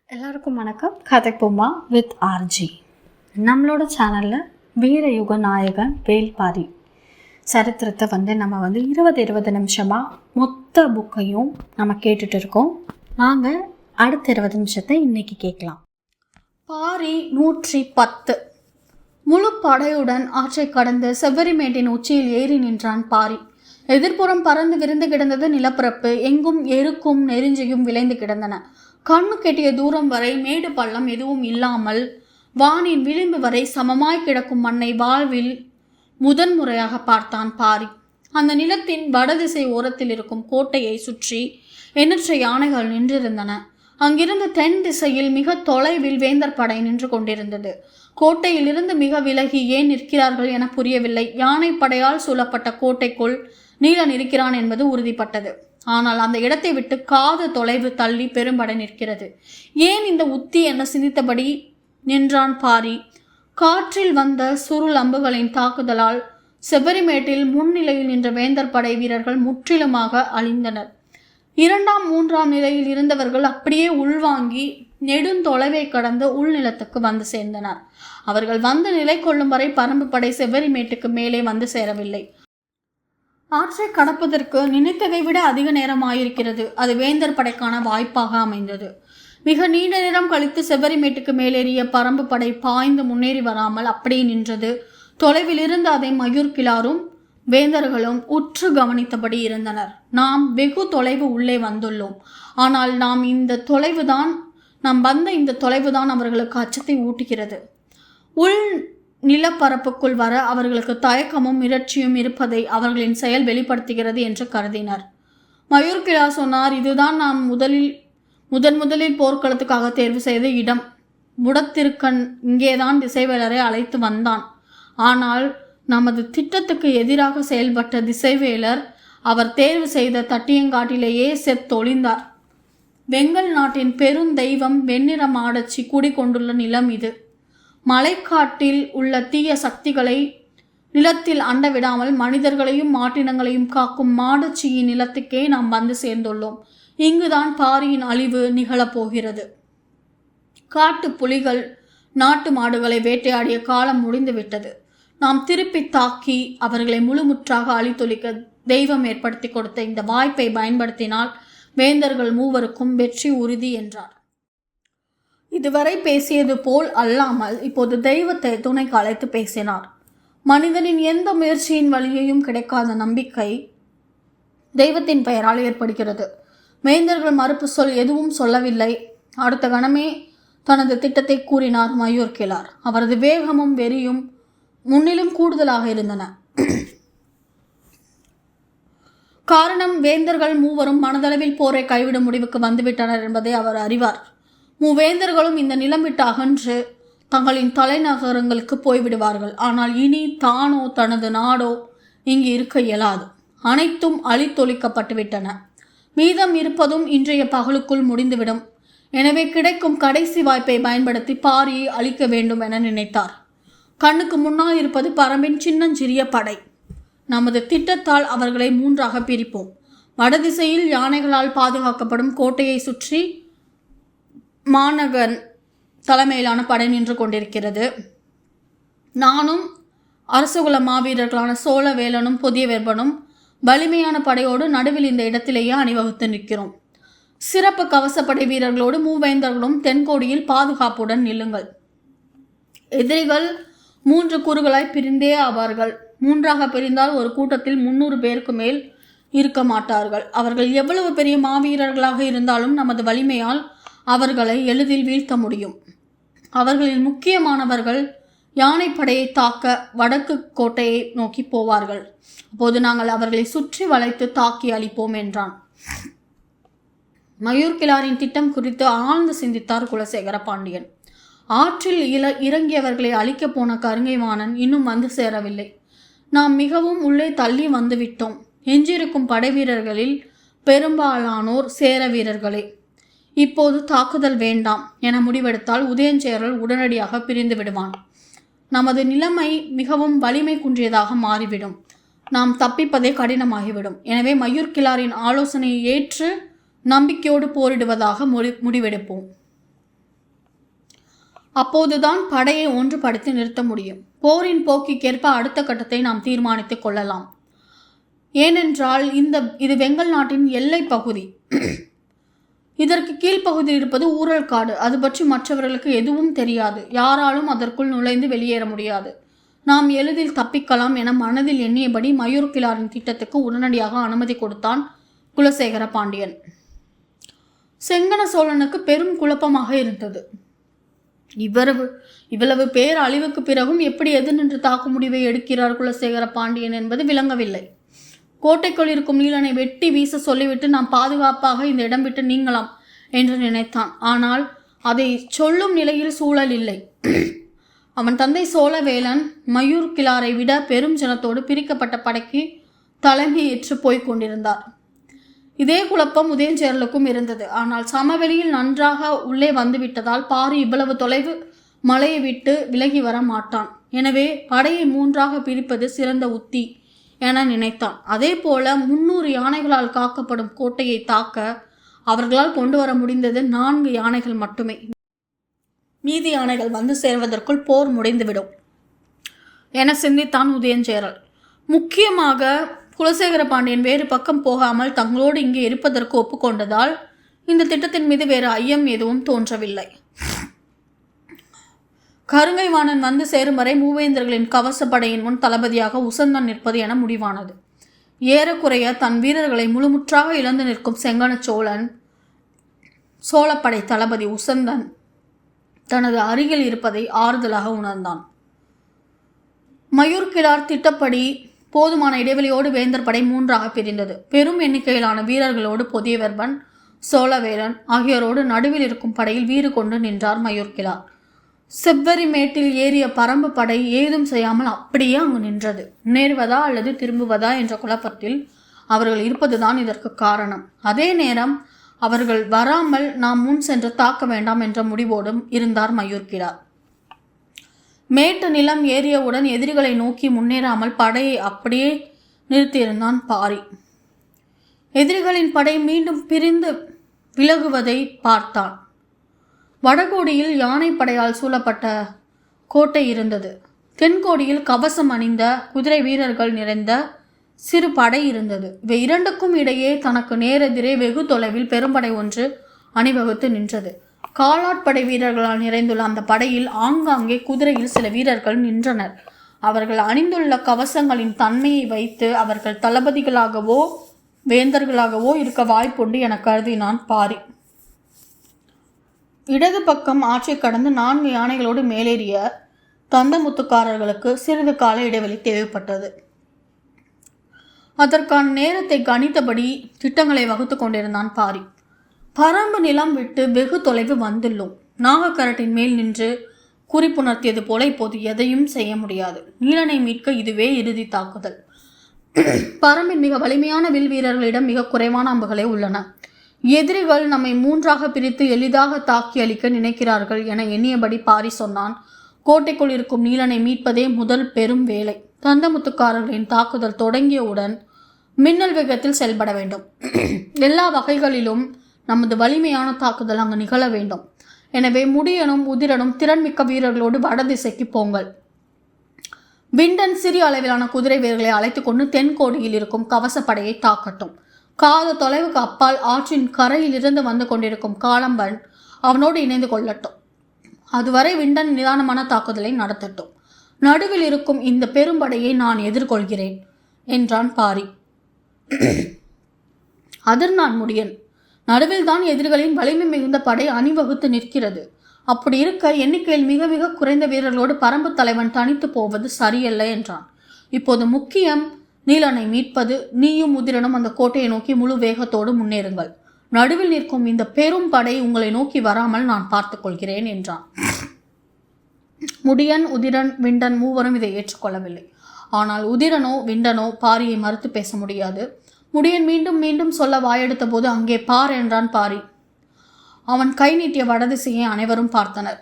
எல்லாருக்கும் வணக்கம். கதைப்போமா with RJ. நம்மளோட சேனலில் வீரயுக நாயகன் வேல்பாரி சரித்திரத்தை நம்ம 20 நிமிஷமாக மொத்த புக்கையும் நம்ம கேட்டுட்டு இருக்கோம். வாங்க அடுத்த 20 நிமிஷத்தை இன்னைக்கு கேட்கலாம். பாரி 110 முழு படையுடன் ஆற்றை கடந்து செவ்வரிமேட்டின் உச்சியில் ஏறி நின்றான் பாரி. எதிர்ப்புறம் பறந்து விரிந்து கிடந்தது நிலப்பரப்பு. எங்கும் எருக்கும் நெருஞ்சியும் விளைந்து கிடந்தன. கண்ணு கெட்டிய தூரம் வரை மேடு பள்ளம் எதுவும் இல்லாமல் வானின் விளிம்பு வரை சமமாய் கிடக்கும் மண்ணை வாழ்வில் முதன்முறையாக பார்த்தான் பாரி. அந்த நிலத்தின் வடதிசை ஓரத்தில் இருக்கும் கோட்டையை சுற்றி எண்ணற்ற யானைகள் நின்றிருந்தன. அங்கிருந்து தென் திசையில் மிக தொலைவில் வேந்தர் படை நின்று கொண்டிருந்தது. கோட்டையிலிருந்து மிக விலகி ஏன் நிற்கிறார்கள் என புரியவில்லை. யானை படையால் சூழப்பட்ட கோட்டைக்குள் நீலன் இருக்கிறான் என்பது உறுதிப்பட்டது. ஆனால் அந்த இடத்தை விட்டு காது தொலைவு தள்ளி பெரும்படை நிற்கிறது. ஏன் இந்த உத்தி என சிந்தித்தபடி நின்றான் பாரி. காற்றில் வந்த சுருள் அம்புகளின் தாக்குதலால் செவ்வரிமேட்டில் முன்னிலையில் நின்ற வேந்தர் படை வீரர்கள் முற்றிலுமாக அழிந்தனர். 2ஆம் 3ஆம் நிலையில் இருந்தவர்கள் அப்படியே உள்வாங்கி நெடுந்தொலைவை கடந்து உள்நிலத்துக்கு வந்து சேர்ந்தனர். அவர்கள் வந்து நிலை கொள்ளும் வரை பரம்பு படை செவ்வரிமேட்டுக்கு மேலே வந்து சேரவில்லை. ஆற்றை கடப்பதற்கு நினைத்ததை விட அதிக நேரம் ஆயிருக்கிறது. அது வேந்தர் படைக்கான வாய்ப்பாக அமைந்தது. மிக நீண்ட நேரம் கழித்து செவ்வரிமேட்டுக்கு மேலேறிய பரம்பு படை பாய்ந்து முன்னேறி வராமல் அப்படியே நின்றது. தொலைவில் இருந்து அதை மயூர்கிழாரும் வேந்தர்களும் உற்று கவனித்தபடி இருந்தனர். நாம் வெகு தொலைவு உள்ளே வந்துள்ளோம். ஆனால் நாம் வந்த இந்த தொலைவுதான் அவர்களுக்கு அச்சத்தை ஊட்டுகிறது. உள் நிலப்பரப்புக்குள் வர அவர்களுக்கு தயக்கமும் மிரட்சியும் இருப்பதை அவர்களின் செயல் வெளிப்படுத்துகிறது என்று கருதினர். மயூர்கிழா சொன்னார், இதுதான் நாம் முதலில் போர்க்களத்துக்காக தேர்வு செய்த இடம். முடத்திருக்கன் இங்கேதான் திசைவேலரை அழைத்து வந்தான். ஆனால் நமது திட்டத்துக்கு எதிராக செயல்பட்ட திசைவேலர் அவர் தேர்வு செய்த தட்டியங்காட்டிலேயே செத்தொழிந்தார். வெங்கல் நாட்டின் பெருந்தெய்வம் வெண்ணிற மாடச்சி கூடிக்கொண்டுள்ள நிலம் இது. மலைக்காட்டில் உள்ள தீய சக்திகளை நிலத்தில் அண்ட விடாமல் மனிதர்களையும் மாட்டினங்களையும் காக்கும் மாடச்சியின் நிலத்துக்கே நாம் வந்து சேர்ந்துள்ளோம். இங்குதான் பாரியின் அழிவு நிகழப்போகிறது. காட்டு புலிகள் நாட்டு மாடுகளை வேட்டையாடிய காலம் முடிந்துவிட்டது. நாம் திருப்பி தாக்கி அவர்களை முழுமுற்றாக அழித்தொழிக்க தெய்வம் ஏற்படுத்தி கொடுத்த இந்த வாய்ப்பை பயன்படுத்தினால் வேந்தர்கள் மூவருக்கும் வெற்றி உறுதி என்றார். இதுவரை பேசியது போல் அல்லாமல் இப்போது தெய்வத்தை துணைக்கு அழைத்து பேசினார். மனிதனின் எந்த முயற்சியின் வழியையும் கிடைக்காத நம்பிக்கை தெய்வத்தின் பெயரால் ஏற்படுகிறது. வேந்தர்கள் மறுப்பு சொல் எதுவும் சொல்லவில்லை. அடுத்த கணமே தனது திட்டத்தை கூறினார் மயூர்கிழார். அவரது வேகமும் வெறியும் முன்னிலும் கூடுதலாக இருந்தன. காரணம், வேந்தர்கள் மூவரும் மனதளவில் போரை கைவிடும் முடிவுக்கு வந்துவிட்டனர் என்பதை அவர் அறிவார். மூவேந்தர்களும் இந்த நிலம் விட்டு அகன்று தங்களின் தலைநகரங்களுக்கு போய்விடுவார்கள். ஆனால் இனி தானோ தனது நாடோ இங்கு இருக்க இயலாது. அனைத்தும் அழித்தொழிக்கப்பட்டுவிட்டன. மீதம் இருப்பதும் இன்றைய பகலுக்குள் முடிந்துவிடும். எனவே கிடைக்கும் கடைசி வாய்ப்பை பயன்படுத்தி பாரியை அழிக்க வேண்டும் என நினைத்தார். கண்ணுக்கு முன்னால் இருப்பது பரம்பின் சின்னஞ்சிறிய படை. நமது திட்டத்தால் அவர்களை 3ஆக பிரிப்போம். வடதிசையில் யானைகளால் பாதுகாக்கப்படும் கோட்டையை சுற்றி மாநகன் தலைமையிலான படை நின்று கொண்டிருக்கிறது. நானும் அரசகுல மாவீரர்களான சோழ வேலனும் புதிய வெப்பனும் வலிமையான படையோடு நடுவில் இந்த இடத்திலேயே அணிவகுத்து நிற்கிறோம். சிறப்பு கவசப்படை வீரர்களோடு மூவேந்தர்களும் தென்கோடியில் பாதுகாப்புடன் நில்லுங்கள். எதிரிகள் 3 கூறுகளாய் பிரிந்தே ஆவார்கள். 3ஆக பிரிந்தால் ஒரு கூட்டத்தில் 300 பேருக்கு மேல் இருக்க மாட்டார்கள். அவர்கள் எவ்வளவு பெரிய மாவீரர்களாக இருந்தாலும் நமது வலிமையால் அவர்களை எளிதில் வீழ்த்த முடியும். அவர்களில் முக்கியமானவர்கள் யானைப்படையை தாக்க வடக்கு கோட்டையை நோக்கி போவார்கள். அப்போது நாங்கள் அவர்களை சுற்றி வளைத்து தாக்கி அழிப்போம் என்றான். மயூர்கிழாரின் திட்டம் குறித்து ஆழ்ந்து சிந்தித்தார் குலசேகர பாண்டியன். ஆற்றில் இறங்கியவர்களை அழிக்கப் போன கருங்கைவாணன் இன்னும் வந்து சேரவில்லை. நாம் மிகவும் உள்ளே தள்ளி வந்துவிட்டோம். எஞ்சிருக்கும் படை வீரர்களில் பெரும்பாலானோர் சேர வீரர்களே. இப்போது தாக்குதல் வேண்டாம் என முடிவெடுத்தால் உதயஞ்சேரல் உடனடியாக பிரிந்து விடுவான். நமது நிலைமை மிகவும் வலிமை குன்றியதாக மாறிவிடும். நாம் தப்பிப்பதே கடினமாகிவிடும். எனவே மயூர்கிழாரின் ஆலோசனையை ஏற்று நம்பிக்கையோடு போரிடுவதாக முடிவெடுப்போம். அப்போதுதான் படையை ஒன்றுபடுத்தி நிறுத்த முடியும். போரின் போக்கிற்கேற்ப அடுத்த கட்டத்தை நாம் தீர்மானித்துக் கொள்ளலாம். ஏனென்றால் இது வெங்கல் நாட்டின் எல்லை பகுதி. இதற்கு கீழ்ப்பகுதியில் இருப்பது ஊரல் காடு. அது பற்றி மற்றவர்களுக்கு எதுவும் தெரியாது. யாராலும் அதற்குள் நுழைந்து வெளியேற முடியாது. நாம் எளிதில் தப்பிக்கலாம் என மனதில் எண்ணியபடி மயூர் கிழாரின் திட்டத்துக்கு உடனடியாக அனுமதி கொடுத்தான் குலசேகர பாண்டியன். செங்கன சோழனுக்கு பெரும் குழப்பமாக இருந்தது. இவ்வளவு பேர் அழிவுக்கு பிறகும் எப்படி எது நின்று தாக்கும் முடிவை எடுக்கிறார் குலசேகர பாண்டியன் என்பது விளங்கவில்லை. கோட்டைக்குள் இருக்கும் நீலனை வெட்டி வீச சொல்லிவிட்டு நாம் பாதுகாப்பாக இந்த இடம் விட்டு நீங்கலாம் என்று நினைத்தான். ஆனால் அதை சொல்லும் நிலையில் சூழல் இல்லை. அவன் தந்தை சோழவேலன் மயூர் கிழாரை விட பெரும் ஜனத்தோடு பிரிக்கப்பட்ட படைக்கு தலைமையேற்று போய்க் கொண்டிருந்தார். இதே குழப்பம் உதயஞ்சேரலுக்கும் இருந்தது. ஆனால் சமவெளியில் நன்றாக உள்ளே வந்துவிட்டதால் பாரி இவ்வளவு தொலைவு மலையை விட்டு விலகி வர மாட்டான். எனவே படையை 3ஆக பிரிப்பது சிறந்த உத்தி என நினைத்தான். அதே போல 300 யானைகளால் காக்கப்படும் கோட்டையை தாக்க அவர்களால் கொண்டு வர முடிந்தது 4 யானைகள் மட்டுமே. மீதி யானைகள் வந்து சேர்வதற்குள் போர் முடிந்துவிடும் என சிந்தித்தான் உதயஞ்சேரல். முக்கியமாக குலசேகர பாண்டியன் வேறு பக்கம் போகாமல் தங்களோடு இங்கே இருப்பதற்கு ஒப்புக்கொண்டதால் இந்த திட்டத்தின் மீது வேறு ஐயம் எதுவும் தோன்றவில்லை. கருங்கைவாணன் வந்து சேரும் வரை மூவேந்தர்களின் கவச படையின் முன் தளபதியாக உசந்தன் நிற்பது என முடிவானது. ஏறக்குறைய தன் வீரர்களை முழுமுற்றாக இழந்து நிற்கும் செங்கன சோழன் சோழப்படை தளபதி உசந்தன் தனது அருகில் இருப்பதை ஆறுதலாக உணர்ந்தான். மயூர் கிழார் திட்டப்படி போதுமான இடைவெளியோடு வேந்தர் படை 3ஆக பிரிந்தது. பெரும் எண்ணிக்கையிலான வீரர்களோடு பொதியவர்மன், சோழவேலன் ஆகியோரோடு நடுவில் இருக்கும் படையில் வீறு கொண்டு நின்றார் மயூர் கிழார். செவ்வரி மேட்டில் ஏறிய பரம்பு படை ஏதும் செய்யாமல் அப்படியே அங்கு நின்றது. முன்னேறுவதா அல்லது திரும்புவதா என்ற குழப்பத்தில் அவர்கள் இருப்பதுதான் இதற்கு காரணம். அதே நேரம் அவர்கள் வராமல் நாம் முன் சென்று தாக்க வேண்டாம் என்ற முடிவோடும் இருந்தார் மயூர் கிழார். மேட்டு நிலம் ஏறியவுடன் எதிரிகளை நோக்கி முன்னேறாமல் படையை அப்படியே நிறுத்தியிருந்தான் பாரி. எதிரிகளின் படை மீண்டும் பிரிந்து விலகுவதை பார்த்தான். வடகோடியில் யானை படையால் சூழப்பட்ட கோட்டை இருந்தது. தென்கோடியில் கவசம் அணிந்த குதிரை வீரர்கள் நிறைந்த சிறு படை இருந்தது. இவை இரண்டுக்கும் இடையே தனக்கு நேரெதிரே வெகு தொலைவில் பெரும்படை ஒன்று அணிவகுத்து நின்றது. காலாட்படை வீரர்களால் நிறைந்துள்ள அந்த படையில் ஆங்காங்கே குதிரையில் சில வீரர்கள் நின்றனர். அவர்கள் அணிந்துள்ள கவசங்களின் தன்மையை வைத்து அவர்கள் தளபதிகளாகவோ வேந்தர்களாகவோ இருக்க வாய்ப்புண்டு என கருதினான் பாரி. இடது பக்கம் ஆற்றை கடந்து 4 யானைகளோடு மேலேறிய தந்தமுத்துக்காரர்களுக்கு சிறிது கால இடைவெளி தேவைப்பட்டது. அதற்கான நேரத்தை கணித்தபடி திட்டங்களை வகுத்து கொண்டிருந்தான் பாரி. பரம்பு நிலம் விட்டு வெகு தொலைவு வந்துள்ளோம். நாகக்கரட்டின் மேல் நின்று குறிப்புணர்த்தியது போல இப்போது எதையும் செய்ய முடியாது. நீலனை மீட்க இதுவே இறுதி தாக்குதல். பரம்பின் மிக வலிமையான வில் வீரர்களிடம் மிக குறைவான அம்புகளே உள்ளன. எதிரிகள் நம்மை 3ஆக பிரித்து எளிதாக தாக்கி அளிக்க நினைக்கிறார்கள் என எண்ணியபடி பாரி சொன்னான். கோட்டைக்குள் இருக்கும் நீலனை மீட்பதே முதல் பெரும் வேலை. தந்தமுத்துக்காரர்களின் தாக்குதல் தொடங்கியவுடன் மின்னல் வேகத்தில் செயல்பட வேண்டும். எல்லா வகைகளிலும் நமது வலிமையான தாக்குதல் அங்கு நிகழ வேண்டும். எனவே முடியனும் உதிரனும் திறன்மிக்க வீரர்களோடு வடதிசைக்கு போங்கள். விண்டன் சிறிய அளவிலான குதிரை வீரர்களை அழைத்து கொண்டு தென்கோடியில் இருக்கும் கவசப்படையை தாக்கட்டும். காத தொலைவுக்கு அப்பால் ஆற்றின் கரையிலிருந்து வந்து கொண்டிருக்கும் காலம்பன் அவனோடு இணைந்து கொள்ளட்டும். அதுவரை விண்டன் நிதானமான தாக்குதலை நடத்தட்டும். நடுவில் இருக்கும் இந்த பெரும்படையை நான் எதிர்கொள்கிறேன் என்றான் பாரி. அதிர்ந்தான் முடியன். நடுவில் தான் எதிரிகளின் வலிமை மிகுந்த படை அணிவகுத்து நிற்கிறது. அப்படி இருக்க எண்ணிக்கையில் மிக மிக குறைந்த வீரர்களோடு பரம்பு தலைவன் தனித்து போவது சரியல்ல என்றான். இப்போது முக்கியம் நீலனை மீட்பது. நீயும் உதிரனும் அந்த கோட்டையை நோக்கி முழு வேகத்தோடு முன்னேறுங்கள். நடுவில் நிற்கும் இந்த பெரும் படை உங்களை நோக்கி வராமல் நான் பார்த்துக் கொள்கிறேன் என்றான். முடியன், உதிரன், விண்டன் மூவரும் இதை ஏற்றுக்கொள்ளவில்லை. ஆனால் உதிரனோ விண்டனோ பாரியை மறுத்து பேச முடியாது. முடியன் மீண்டும் மீண்டும் சொல்ல வாயெடுத்த போது அங்கே பார் என்றான் பாரி. அவன் கை நீட்டிய வடதிசையை அனைவரும் பார்த்தனர்.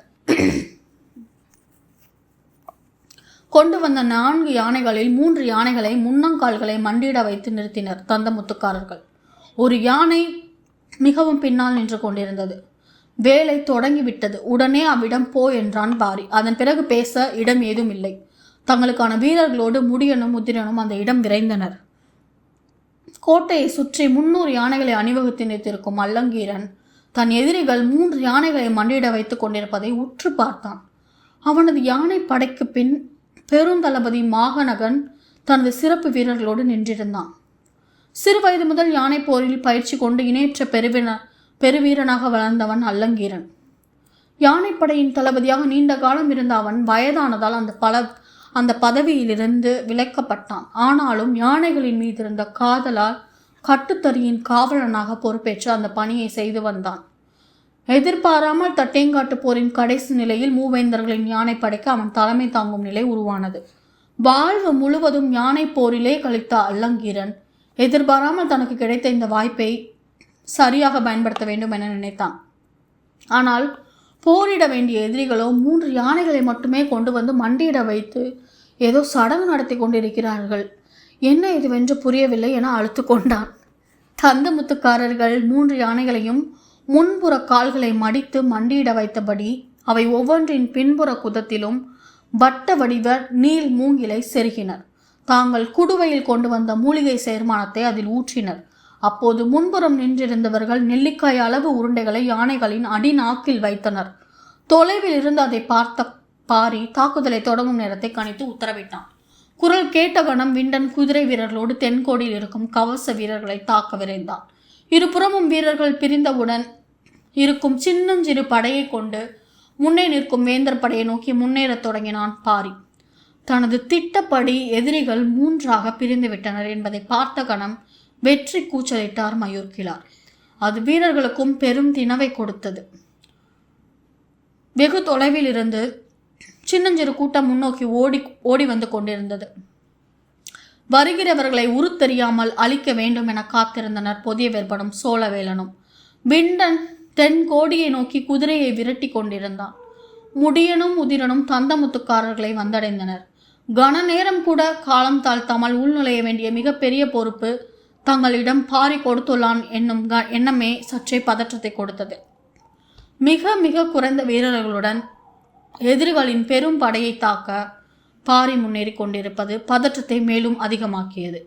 கொண்டு வந்த 4 யானைகளில் 3 யானைகளை முன்னங்கால்களை மண்டியிட வைத்து நிறுத்தினர் தந்தமுத்துக்காரர்கள். ஒரு யானை மிகவும் பின்னால் நின்று கொண்டிருந்தது. வேலை தொடங்கிவிட்டது. உடனே அவ்விடம் போ என்றான் பாரி. அதன் பிறகு பேச இடம் ஏதும் இல்லை. தங்களுக்கான வீரர்களோடு முடியனும் உதிரனும் அந்த இடம் விரைந்தனர். கோட்டையை சுற்றி 300 யானைகளை அணிவகுத்து நிறுத்திருக்கும் அல்லங்கீரன் தன் எதிரிகள் 3 யானைகளை மண்டியிட வைத்துக் கொண்டிருப்பதை உற்று பார்த்தான். அவனது யானை படைக்கு பின் பெருந்தளபதி மாகனகன் தனது சிறப்பு வீரர்களோடு நின்றிருந்தான். சிறுவயது முதல் யானை போரில் பயிற்சி கொண்டு இணையற்ற பெருவீரனாக வளர்ந்தவன் அல்லங்கீரன். யானைப்படையின் தளபதியாக நீண்ட காலம் இருந்த அவன் வயதானதால் அந்த பதவியிலிருந்து விலக்கப்பட்டான். ஆனாலும் யானைகளின் மீது இருந்த காதலால் கட்டுத்தறியின் காவலனாக பொறுப்பேற்று அந்த பணியை செய்து வந்தான். எதிர்பாராமல் தட்டேங்காட்டு போரின் கடைசி நிலையில் மூவேந்தர்களின் யானை படைக்கு அவன் தலைமை தாங்கும் நிலை உருவானது. வாழ்வு முழுவதும் யானை போரிலே கழித்த அல்லங்கீரன் எதிர்பாராமல் தனக்கு கிடைத்த இந்த வாய்ப்பை சரியாக பயன்படுத்த வேண்டும் என நினைத்தான். ஆனால் போரிட வேண்டிய எதிரிகளோ 3 யானைகளை மட்டுமே கொண்டு வந்து மண்டியிட வைத்து ஏதோ சடங்கு நடத்தி கொண்டிருக்கிறார்கள். என்ன இதுவென்று புரியவில்லை என அழுத்து கொண்டான். தந்தமுத்துக்காரர்கள் 3 யானைகளையும் முன்புற கால்களை மடித்து மண்டியிட வைத்தபடி அவை ஒவ்வொன்றின் பின்புற குதத்திலும் வட்ட வடிவ நீள் மூங்கிலை செருகினர். தாங்கள் குடுவையில் கொண்டு வந்த மூலிகை சேர்மானத்தை அதில் ஊற்றினர். அப்போது முன்புறம் நின்றிருந்தவர்கள் நெல்லிக்காய் அளவு உருண்டைகளை யானைகளின் அடிநாக்கில் வைத்தனர். தொலைவில் இருந்து அதை பார்த்த பாரி தாக்குதலை தொடங்கும் நேரத்தை கணித்து உத்தரவிட்டான். குரல் கேட்ட கணம் விண்டன் குதிரை வீரர்களோடு தென்கோடியில் இருக்கும் கவச வீரர்களை தாக்க விரைந்தான். இருபுறமும் வீரர்கள் பிரிந்தவுடன் இருக்கும் சின்னஞ்சிறு படையை கொண்டு முன்னே நிற்கும் வேந்தர் படையை நோக்கி முன்னேறத் தொடங்கினான் பாரி. தனது திட்டப்படி எதிரிகள் 3ஆக பிரிந்து விட்டனர் என்பதை பார்த்த கணம் வெற்றி கூச்சலிட்டார் மயூர்கிழார். அது வீரர்களுக்கும் பெரும் தினவை கொடுத்தது. வெகு தொலைவில் இருந்து சின்னஞ்சிறு கூட்டம் முன்னோக்கி ஓடி வந்து கொண்டிருந்தது. வருகிறவர்களை உருத்தெரியாமல் அழிக்க வேண்டும் என காத்திருந்தனர் பொதிய வேற்படும் சோழவேலனும். விண்டன் தென்கோடியை நோக்கி குதிரையை விரட்டி கொண்டிருந்தான். முடியனும் உதிரனும் தந்தமுத்துக்காரர்களை வந்தடைந்தனர். கன நேரம் கூட காலம் தாழ்த்தாமல் உள்நுழைய வேண்டிய மிகப்பெரிய பொறுப்பு தங்களிடம் பாரி கொடுத்துள்ளான் என்னும் எண்ணமே சற்றே பதற்றத்தை கொடுத்தது. மிக மிக குறைந்த வீரர்களுடன் எதிரிகளின் பெரும் படையை தாக்க பாரி முன்னேறி கொண்டிருப்பது பதற்றத்தை மேலும் அதிகமாக்கியது.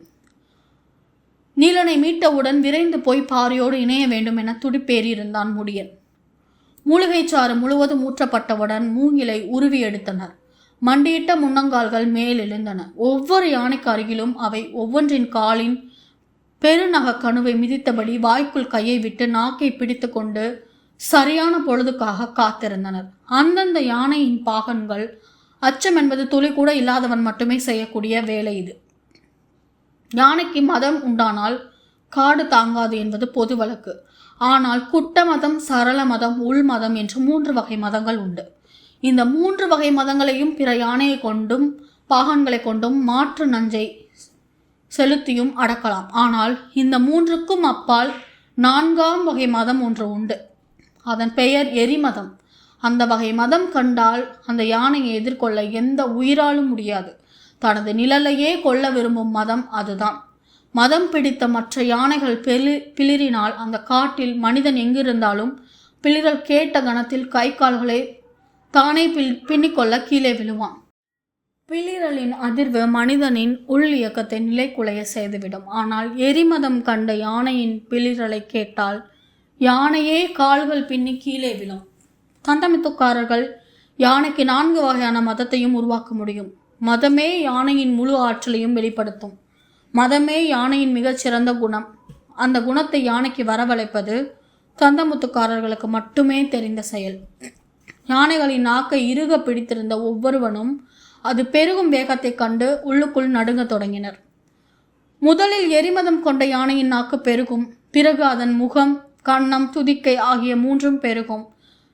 நீலனை மீட்டவுடன் விரைந்து போய் பாரியோடு இணைய வேண்டும் என துடிப்பேறி இருந்தான் முடியன். மூலிகைச்சாறு முழுவதும் ஊற்றப்பட்டவுடன் மூங்கிலை உருவி எடுத்தனர். மண்டியிட்ட முன்னங்கால்கள் மேல் எழுந்தன. ஒவ்வொரு யானைக்கு அருகிலும் அவை ஒவ்வொன்றின் காலின் பெருநக கணுவை மிதித்தபடி வாய்க்குள் கையை விட்டு நாக்கை பிடித்து கொண்டு சரியான பொழுதுக்காக காத்திருந்தனர். அந்தந்த யானையின் பாகன்கள் அச்சம் என்பது துளி கூட இல்லாதவன் மட்டுமே செய்யக்கூடிய வேலை இது. யானைக்கு மதம் உண்டானால் காடு தாங்காது என்பது பொது வழக்கு. ஆனால் குட்ட மதம், சரள மதம், உள் மதம் என்று 3 வகை மதங்கள் உண்டு. இந்த 3 வகை மதங்களையும் பிற யானையை கொண்டும் பாகன்களை கொண்டும் மாற்று நஞ்சை செலுத்தியும் அடக்கலாம். ஆனால் இந்த 3க்கும் அப்பால் 4ஆம் வகை மதம் ஒன்று உண்டு. அதன் பெயர் எரிமதம். அந்த வகை மதம் கண்டால் அந்த யானையை எதிர்கொள்ள எந்த உயிராலும் முடியாது. தனது நிழலையே கொள்ள விரும்பும் மதம் அதுதான். மதம் பிடித்த மற்ற யானைகள் பிளிரினால் அந்த காட்டில் மனிதன் எங்கிருந்தாலும் பிளிரல் கேட்ட கணத்தில் கை கால்களை தானே பின்னிக்கொள்ள கீழே விழுவான். பிளிரலின் அதிர்வு மனிதனின் உள் இயக்கத்தை நிலைக்குலைய செய்துவிடும். ஆனால் எரிமதம் கண்ட யானையின் பிளிரலை கேட்டால் யானையே கால்கள் பின்னி கீழே விழும். தந்தமித்துக்காரர்கள் யானைக்கு 4 வகையான மதத்தையும் உருவாக்க முடியும். மதமே யானையின் முழு ஆற்றலையும் வெளிப்படுத்தும். மதமே யானையின் மிகச்சிறந்த குணம். அந்த குணத்தை யானைக்கு வரவழைப்பது தந்தமுத்துக்காரர்களுக்கு மட்டுமே தெரிந்த செயல். யானைகளின் நாக்கை இறுக பிடித்திருந்த ஒவ்வொருவனும் அது பெருகும் வேகத்தை கண்டு உள்ளுக்குள் நடுங்க தொடங்கினர். முதலில் எரிமதம் கொண்ட யானையின் நாக்கு பெருகும். பிறகு அதன் முகம், கன்னம், துதிக்கை ஆகிய 3ம் பெருகும்.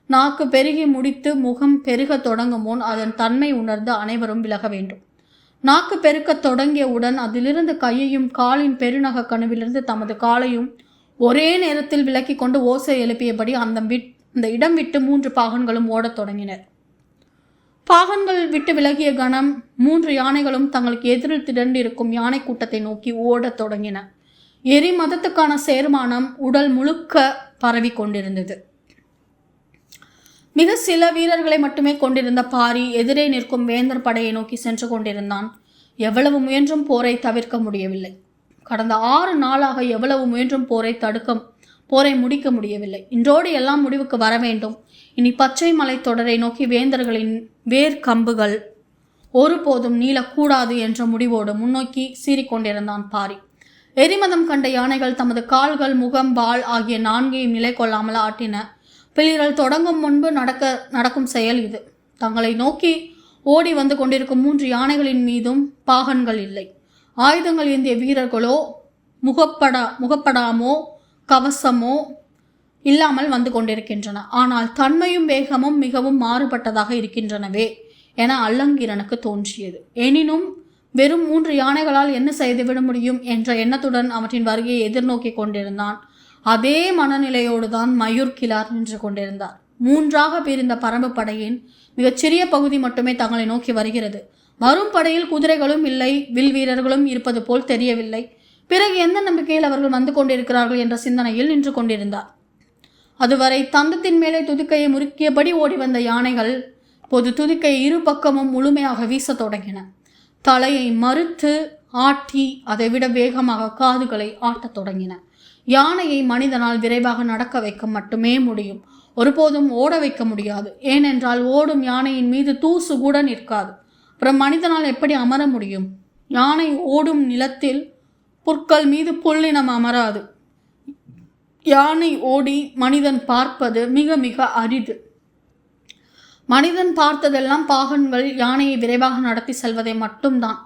நாக்கு பெருகி முடித்து முகம் பெருக தொடங்கும் முன் அதன் தன்மை உணர்ந்து அனைவரும் விலக வேண்டும். நாக்கு பெருக்க தொடங்கியவுடன் அதிலிருந்து கையையும் காலின் பெருநக கணுவிலிருந்து தமது காலையும் ஒரே நேரத்தில் விலக்கி கொண்டு ஓசை எழுப்பியபடி அந்த இடம் விட்டு 3 பாகன்களும் ஓடத் தொடங்கினர். பாகன்கள் விட்டு விலகிய கணம் 3 யானைகளும் தங்களுக்கு எதிரில் திரண்டிருக்கும் யானை கூட்டத்தை நோக்கி ஓடத் தொடங்கின. எரி மதத்துக்கான சேர்மானம் உடல் முழுக்க பரவி கொண்டிருந்தது. மிக சில வீரர்களை மட்டுமே கொண்டிருந்த பாரி எதிரே நிற்கும் வேந்தர் படையை நோக்கி சென்று கொண்டிருந்தான். எவ்வளவு முயன்றும் போரை தவிர்க்க முடியவில்லை. கடந்த 6 நாளாக எவ்வளவு முயன்றும் போரை முடிக்க முடியவில்லை. இன்றோடு எல்லாம் முடிவுக்கு வர வேண்டும். இனி பச்சை மலை தொடரை நோக்கி வேந்தர்களின் வேர்க்கம்புகள் ஒருபோதும் நீளக்கூடாது என்ற முடிவோடு முன்னோக்கி சீறிக்கொண்டிருந்தான் பாரி. எரிமதம் கண்ட யானைகள் தமது கால்கள், முகம், வால் ஆகிய 4ஐயும் நிலை கொள்ளாமல் ஆட்டின. பிளிரல் தொடங்கும் முன்பு நடக்கும் செயல் இது. தங்களை நோக்கி ஓடி வந்து கொண்டிருக்கும் 3 யானைகளின் மீதும் பாகன்கள் இல்லை. ஆயுதங்கள் ஏந்திய வீரர்களோ முகப்படாமோ கவசமோ இல்லாமல் வந்து கொண்டிருக்கின்றன. ஆனால் தன்மையும் வேகமும் மிகவும் மாறுபட்டதாக இருக்கின்றனவே என அல்லங்கீரனுக்கு தோன்றியது. எனினும் வெறும் 3 யானைகளால் என்ன செய்துவிட முடியும் என்ற எண்ணத்துடன் அவற்றின் வருகையை எதிர்நோக்கி கொண்டிருந்தான். அதே மனநிலையோடு தான் மயூர்கிழார் நின்று கொண்டிருந்தார். 3ஆக பிரிந்த பரம்பு படையின் மிகச்சிறிய பகுதி மட்டுமே தங்களை நோக்கி வருகிறது. வரும் படையில் குதிரைகளும் இல்லை, வில் வீரர்களும் இருப்பது போல் தெரியவில்லை. பிறகு எந்த நம்பிக்கையில் அவர்கள் வந்து கொண்டிருக்கிறார்கள் என்ற சிந்தனையில் நின்று கொண்டிருந்தார். அதுவரை தந்தத்தின் மேலே துதிக்கையை முறுக்கியபடி ஓடி வந்த யானைகள் பொது துதிக்கையை 2 பக்கமும் முழுமையாக வீச தொடங்கின. தலையை மறுத்து ஆட்டி அதைவிட வேகமாக காதுகளை ஆட்டத் தொடங்கின. யானையை மனிதனால் விரைவாக நடக்க வைக்க மட்டுமே முடியும். ஒருபோதும் ஓட வைக்க முடியாது. ஏனென்றால் ஓடும் யானையின் மீது தூசு கூட நிற்காது. அப்புறம் மனிதனால் எப்படி அமர முடியும்? யானை ஓடும் நிலத்தில் புற்கள் மீது புல்லினம் அமராது. யானை ஓடி மனிதன் பார்ப்பது மிக மிக அரிது. மனிதன் பார்த்ததெல்லாம் பாகன்கள் யானையை விரைவாக நடத்தி செல்வதை மட்டும்தான்.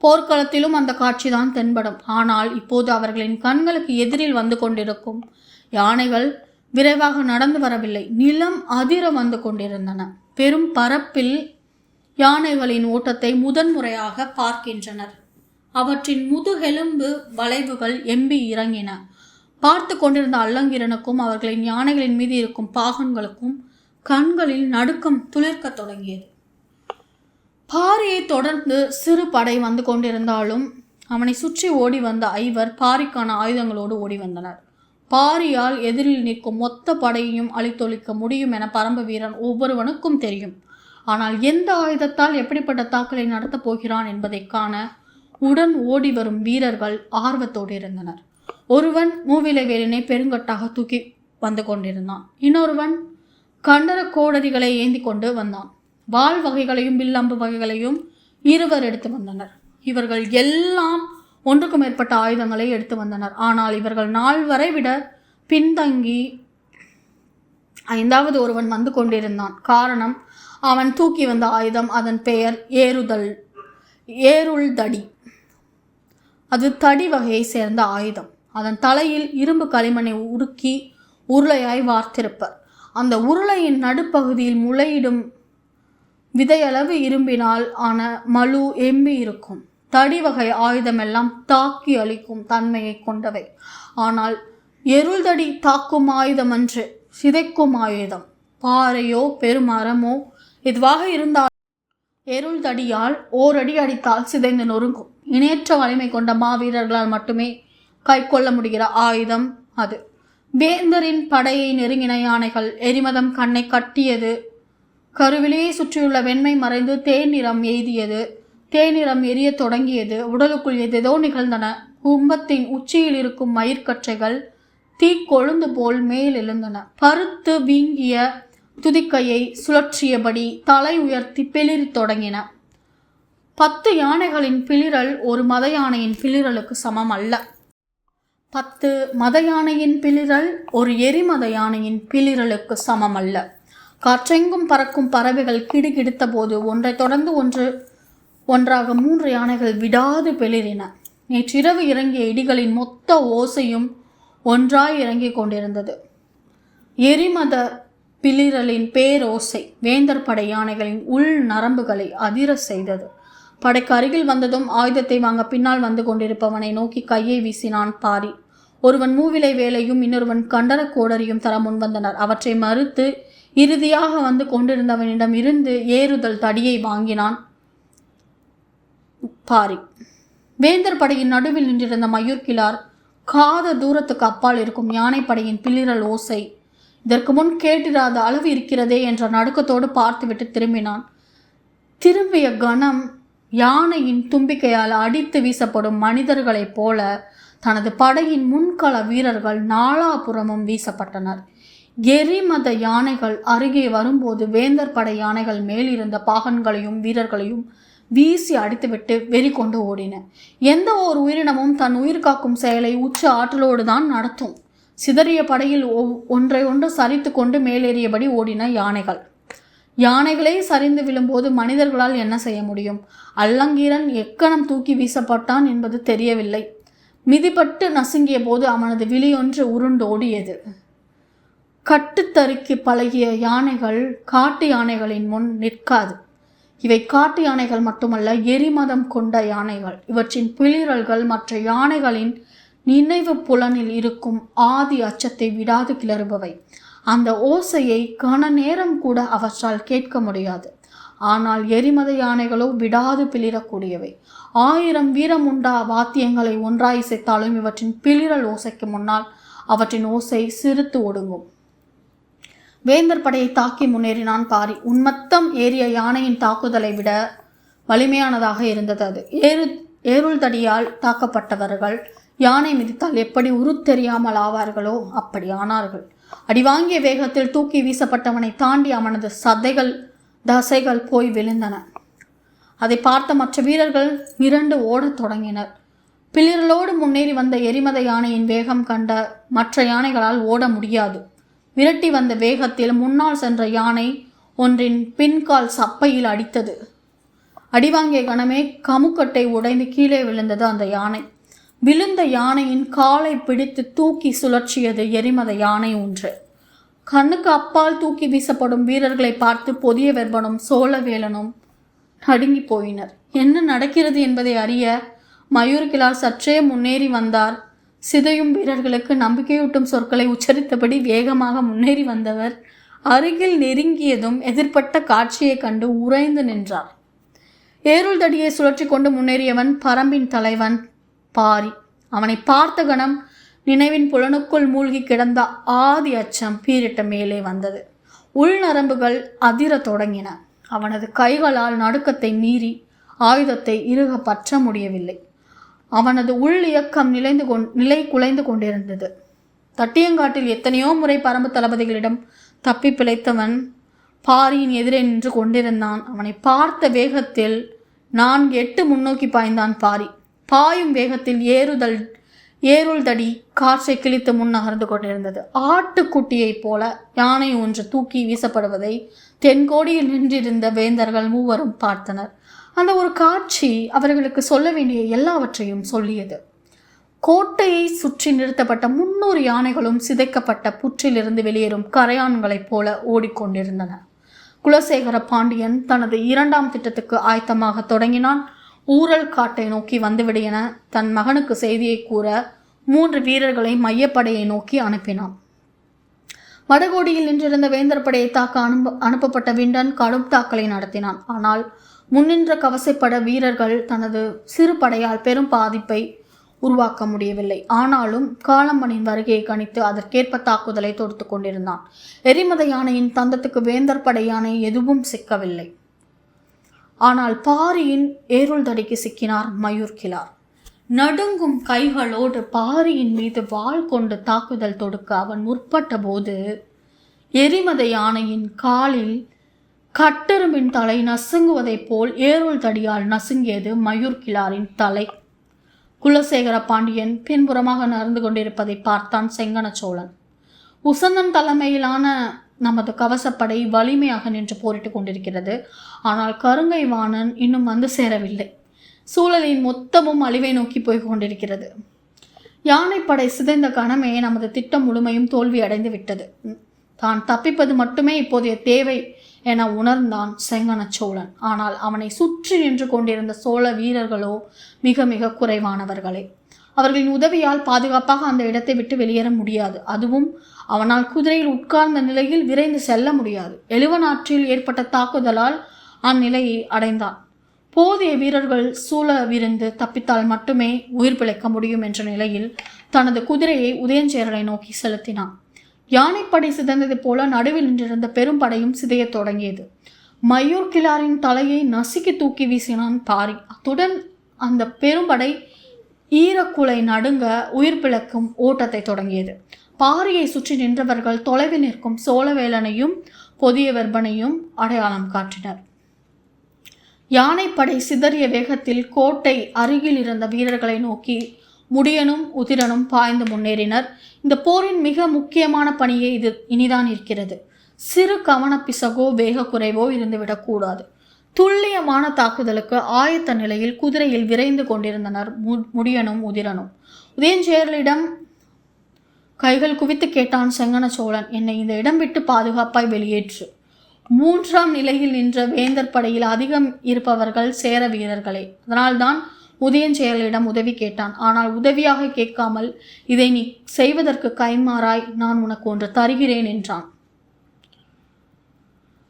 போர்க்களத்திலும் அந்த காட்சிதான் தென்படும். ஆனால் இப்போது அவர்களின் கண்களுக்கு எதிரில் வந்து கொண்டிருக்கும் யானைகள் விரைவாக நடந்து வரவில்லை. நிலம் அதிர வந்து கொண்டிருந்தன. பெரும் பரப்பில் யானைகளின் ஓட்டத்தை முதன்முறையாக பார்க்கின்றனர். அவற்றின் முதுகெலும்பு வளைவுகள் எம்பி இறங்கின. பார்த்து கொண்டிருந்த அல்லங்கீரனுக்கும் அவர்களின் யானைகளின் மீது இருக்கும் பாகன்களுக்கும் கண்களில் நடுக்கம் துளிர்க்க தொடங்கியது. பாரியை தொடர்ந்து சிறு படை வந்து கொண்டிருந்தாலும் அவனை சுற்றி ஓடி வந்த 5 பாரிக்கான ஆயுதங்களோடு ஓடி வந்தனர். பாரியால் எதிரில் நிற்கும் மொத்த படையையும் அழித்தொழிக்க முடியும் என பரம்பு வீரன் ஒவ்வொருவனுக்கும் தெரியும். ஆனால் எந்த ஆயுதத்தால் எப்படிப்பட்ட தாக்கலை நடத்தப் போகிறான் என்பதை காண உடன் ஓடி வரும் வீரர்கள் ஆர்வத்தோடு இருந்தனர். ஒருவன் மூவிலை வேலினை பெருங்கட்டாக தூக்கி வந்து கொண்டிருந்தான். இன்னொருவன் கண்டர கோடரிகளை ஏந்தி கொண்டு வந்தான். வாள் வகைகளையும் வில்லம்பு வகைகளையும் 2 எடுத்து வந்தனர். இவர்கள் எல்லாம் ஒன்றுக்கு மேற்பட்ட ஆயுதங்களை எடுத்து வந்தனர். ஆனால் இவர்கள் 4 விட பின்தங்கி 5வது ஒருவன் வந்து கொண்டிருந்தான். காரணம், அவன் தூக்கி வந்த ஆயுதம், அதன் பெயர் ஏருள் தடி. அது தடி வகையை சேர்ந்த ஆயுதம். அதன் தலையில் இரும்பு களிமண்ணை உருக்கி உருளையாய் வார்த்திருப்பர். அந்த உருளையின் நடுப்பகுதியில் முளையிடும் விதையளவு இரும்பினால் ஆன மலு எம்பி இருக்கும். தடி வகை ஆயுதமெல்லாம் தாக்கி அளிக்கும் தன்மையை கொண்டவை. ஆனால் எருள்தடி தாக்கும் ஆயுதமன்று, சிதைக்கும் ஆயுதம். பாறையோ பெருமரமோ எதுவாக இருந்தால் எருள்தடியால் ஓரடி அடித்தால் சிதைந்து நொறுங்கும். இணையற்ற வலிமை கொண்ட மாவீரர்களால் மட்டுமே கை கொள்ள முடிகிற ஆயுதம் அது. வேந்தரின் படையை நெருங்கின யானைகள் எரிமதம் கண்ணை கட்டியது. கருவிலேயே சுற்றியுள்ள வெண்மை மறைந்து தேநிறம் எய்தியது. தேநிறம் எரிய தொடங்கியது. உடலுக்குள் எதேதோ நிகழ்ந்தன. கும்பத்தின் உச்சியில் இருக்கும் மயிர்கற்றைகள் தீக்கொழுந்து போல் மேல் எழுந்தன. பருத்து வீங்கிய துதிக்கையை சுழற்றியபடி தலை உயர்த்தி பிளிரி தொடங்கின. 10 யானைகளின் பிளிரல் ஒரு மத யானையின் பிளிரலுக்கு சமம் அல்ல. 10 மத யானையின் பிளிரல் ஒரு எரிமத யானையின் பிளிரலுக்கு சமம் அல்ல. காற்றெங்கும் பறக்கும் பறவைகள் கிடுகிடுத்த போது ஒன்றை தொடர்ந்து ஒன்றாக 3 யானைகள் விடாது பிளிரின. நேற்றிரவு இறங்கிய இடிகளின் மொத்த ஓசையும் ஒன்றாய் இறங்கிக் கொண்டிருந்தது. எரிமத பிளிரலின் பேரோசை வேந்தர் படை யானைகளின் உள் நரம்புகளை அதிர செய்தது. படைக்கு அருகில் வந்ததும் ஆயுதத்தை வாங்க பின்னால் வந்து கொண்டிருப்பவனை நோக்கி கையை வீசினான் பாரி. ஒருவன் மூவிலை வேலையும் இன்னொருவன் கண்டர கோடரியும் தர முன்வந்தனர். அவற்றை மறுத்து இறுதியாக வந்து கொண்டிருந்தவனிடம் இருந்து ஏறுதல் தடியை வாங்கினான் பாரி. வேந்தர் படையின் நடுவில் நின்றிருந்த மயூர்கிழார் காத தூரத்துக்கு அப்பால் இருக்கும் யானை படையின் பிளிரல் ஓசை இதற்கு முன் கேட்டிராத அளவு இருக்கிறதே என்ற நடுக்கத்தோடு பார்த்துவிட்டு திரும்பினான். திரும்பிய கணம் யானையின் தும்பிக்கையால் அடித்து வீசப்படும் மனிதர்களைப் போல தனது படையின் முன்கள வீரர்கள் நாலாபுறமும் வீசப்பட்டனர். எரிமத யானைகள் அருகே வரும்போது வேந்தர் படை யானைகள் மேலிருந்த பாகன்களையும் வீரர்களையும் வீசி அடித்துவிட்டு வெறி கொண்டு ஓடின. எந்த ஒரு உயிரினமும் தன் உயிர் காக்கும் செயலை உச்ச ஆற்றலோடு தான் நடத்தும். சிதறிய படையில் ஒன்றை ஒன்று சரித்து கொண்டு மேலேறியபடி ஓடின யானைகள். யானைகளே சரிந்து விழும்போது மனிதர்களால் என்ன செய்ய முடியும்? அல்லங்கீரன் எக்கணம் தூக்கி வீசப்பட்டான் என்பது தெரியவில்லை. மிதிப்பட்டு நசுங்கிய போது அவனது விழியொன்று உருண்டோடியது. கட்டுத்தறிக்கு பழகிய யானைகள் காட்டு யானைகளின் முன் நிற்காது. இவை காட்டு யானைகள் மட்டுமல்ல, எரிமதம் கொண்ட யானைகள். இவற்றின் பிளிரல்கள் மற்ற யானைகளின் நினைவு புலனில் இருக்கும் ஆதி அச்சத்தை விடாது கிளறுபவை. அந்த ஓசையை கன நேரம் கூட அவற்றால் கேட்க முடியாது. ஆனால் எரிமத யானைகளோ விடாது பிளிரக்கூடியவை. 1000 வீரமுண்டா வாத்தியங்களை ஒன்றாய் இசைத்தாலும் இவற்றின் பிளிரல் ஓசைக்கு முன்னால் அவற்றின் ஓசை சிறுத்து ஒடுங்கும். வேந்தர் படையை தாக்கி முன்னேறினான் பாரி. உன்மத்தம் ஏறிய யானையின் தாக்குதலை விட வலிமையானதாக இருந்தது அது. ஏருள் தடியால் தாக்கப்பட்டவர்கள் யானை மிதித்தால் எப்படி உருத்தெரியாமல் ஆவார்களோ அப்படி ஆனார்கள். அடிவாங்கிய வேகத்தில் தூக்கி வீசப்பட்டவனை தாண்டி அவனது தசைகள் போய் விழுந்தன. அதை பார்த்த மற்ற வீரர்கள் மிரண்டு ஓடத் தொடங்கினர். பிளிரலோடு முன்னேறி வந்த எரிமத யானையின் வேகம் கண்ட மற்ற யானைகளால் ஓட முடியாது. விரட்டி வந்த வேகத்தில் முன்னால் சென்ற யானை ஒன்றின் பின்கால் சப்பையில் அடித்தது. அடிவாங்கிய கணமே கமுக்கட்டை உடைந்து கீழே விழுந்தது அந்த யானை. விழுந்த யானையின் காலை பிடித்து தூக்கி சுழற்சியது எரிமத யானை ஒன்று. கண்ணுக்கு அப்பால் தூக்கி வீசப்படும் வீரர்களை பார்த்து பொதிய வெர்பனும் சோழவேலனும் நடுங்கி போயினர். என்ன நடக்கிறது என்பதை அறிய மயூர்கிழார் சற்றே முன்னேறி வந்தார். சிதையும் வீரர்களுக்கு நம்பிக்கையூட்டும் சொற்களை உச்சரித்தபடி வேகமாக முன்னேறி வந்தவர் அருகில் நெருங்கியதும் எதிர்பட்ட காட்சியை கண்டு உறைந்து நின்றார். ஏருள் தடியை சுழற்றி கொண்டு முன்னேறியவன் பரம்பின் தலைவன் பாரி. அவனை பார்த்த கணம் நினைவின் புலனுக்குள் மூழ்கி கிடந்த ஆதி அச்சம் பீரிட்ட மேலே வந்தது. உள்நரம்புகள் அதிர தொடங்கின. அவனது கைகளால் நடுக்கத்தை மீறி ஆயுதத்தை இறுக பற்ற முடியவில்லை. அவனது உள் இயக்கம் நிலை குலைந்து கொண்டிருந்தது. தட்டியங்காட்டில் எத்தனையோ முறை பரம்பு தளபதிகளிடம் தப்பி பிழைத்தவன் பாரியின் எதிரே நின்று கொண்டிருந்தான். அவனை பார்த்த வேகத்தில் 4-8 முன்னோக்கி பாய்ந்தான் பாரி. பாயும் வேகத்தில் ஏருள் தடி காற்றை கிழித்து முன் நகர்ந்து கொண்டிருந்தது. ஆட்டுக்குட்டியைப் போல யானை ஒன்று தூக்கி வீசப்படுவதை தென்கோடியில் நின்றிருந்த வேந்தர்கள் மூவரும் பார்த்தனர். அந்த ஒரு காட்சி அவர்களுக்கு சொல்ல வேண்டிய எல்லாவற்றையும் சொல்லியது. கோட்டையை சுற்றி நிறுத்தப்பட்ட 300 யானைகளும் சிதைக்கப்பட்ட புற்றிலிருந்து வெளியேறும் கரையான்களைப் போல ஓடிக்கொண்டிருந்தன. குலசேகர பாண்டியன் தனது 2ஆம் திட்டத்துக்கு ஆயத்தமாக தொடங்கினான். ஊரல் காட்டை நோக்கி வந்துவிடு என தன் மகனுக்கு செய்தியை கூற 3 வீரர்களை மையப்படையை நோக்கி அனுப்பினான். வடகோடியில் நின்றிருந்த வேந்தர் படையை தாக்க அனுப்பப்பட்ட விண்டன் கடும் தாக்கலை நடத்தினான். ஆனால் முன்னின்ற கவசைப்பட வீரர்கள் தனது சிறு படையால் பெரும் பாதிப்பை உருவாக்க முடியவில்லை. ஆனாலும் காளம்பனின் வருகையை கணித்து அதற்கேற்ப தாக்குதலை தொடுத்து கொண்டிருந்தான். எரிமத யானையின் தந்தத்துக்கு வேந்தர் படை யானை எதுவும் சிக்கவில்லை. ஆனால் பாரியின் ஏருள் தடிக்கு சிக்கினார் மயூர்கிழார். நடுங்கும் கைகளோடு பாரியின் மீது வாள் கொண்டு தாக்குதல் தொடுக்க அவன் முற்பட்ட போது எரிமத யானையின் காலில் கட்டெரும்பின் தலை நசுங்குவதைப் போல் ஏருள் தடியால் நசுங்கியது மயூர்கிழாரின் தலை. குலசேகர பாண்டியன் பின்புறமாக நடந்து கொண்டிருப்பதை பார்த்தான் செங்கன சோழன். உசந்தன் தலைமையிலான நமது கவசப்படை வலிமையாக நின்று போரிட்டு கொண்டிருக்கிறது. ஆனால் கருங்கை வாணன் இன்னும் வந்து சேரவில்லை. சூழலின் மொத்தமும் அழிவை நோக்கி போய் கொண்டிருக்கிறது. யானைப்படை சிதைந்த கணமே நமது திட்டம் முழுமையும் தோல்வி அடைந்து விட்டது. தான் தப்பிப்பது மட்டுமே இப்போதைய தேவை என உணர்ந்தான் செங்கன சோழன். ஆனால் அவனை சுற்றி நின்று கொண்டிருந்த சோழ வீரர்களோ மிக மிக குறைவானவர்களே. அவர்களின் உதவியால் பாதுகாப்பாக அந்த இடத்தை விட்டு வெளியேற முடியாது. அதுவும் அவனால் குதிரையில் உட்கார்ந்த நிலையில் விரைந்து செல்ல முடியாது. எழுவனாற்றில் ஏற்பட்ட தாக்குதலால் அந்நிலையை அடைந்தான். போதிய வீரர்கள் சூழவிருந்து தப்பித்தால் மட்டுமே உயிர் பிழைக்க முடியும் என்ற நிலையில் தனது குதிரையை உதயஞ்சேரலை நோக்கி செலுத்தினான். யானைப்படை சிதைந்தது போல நடுவில் நின்றிருந்த பெரும் படையும் சிதையத் தொடங்கியது. மயூர் கிளாரின் தலையை நசுக்கி தூக்கி வீசினான் பாரி. அத்துடன் அந்த பெரும்படை ஈரக்குலை நடுங்க உயிர் பிளக்கும் ஓட்டத்தை தொடங்கியது. பாரியை சுற்றி நின்றவர்கள் தொலைவில் நிற்கும் சோழவேலனையும் புதிய வெற்பனையும் அடையாளம் காட்டினர். யானைப்படை சிதறிய வேகத்தில் கோட்டை அருகில் இருந்த வீரர்களை நோக்கி முடியனும் உதிரனும் பாய்ந்து முன்னேறினர். இந்த போரின் மிக முக்கியமான பணியே இது இனிதான் இருக்கிறது. சிறு கவனப்பிசகோ வேக குறைவோ இருந்துவிடக்கூடாது. துல்லியமான தாக்குதலுக்கு ஆயத்த நிலையில் குதிரையில் விரைந்து கொண்டிருந்தனர் முடியனும் உதிரனும். உதயஞ்சேரலிடம் கைகள் குவித்து கேட்டான் செங்கன சோழன், என்னை இந்த இடம் விட்டு பாதுகாப்பாய் வெளியேற்று. 3ஆம் நிலையில் நின்ற வேந்தர் படையில் அதிகம் இருப்பவர்கள் சேர வீரர்களே. அதனால்தான் உதயஞ்சேரலிடம் உதவி கேட்டான். ஆனால் உதவியாக கேட்காமல், இதை நீ செய்வதற்கு கைமாறாய் நான் உனக்கு ஒன்று தருகிறேன் என்றான்.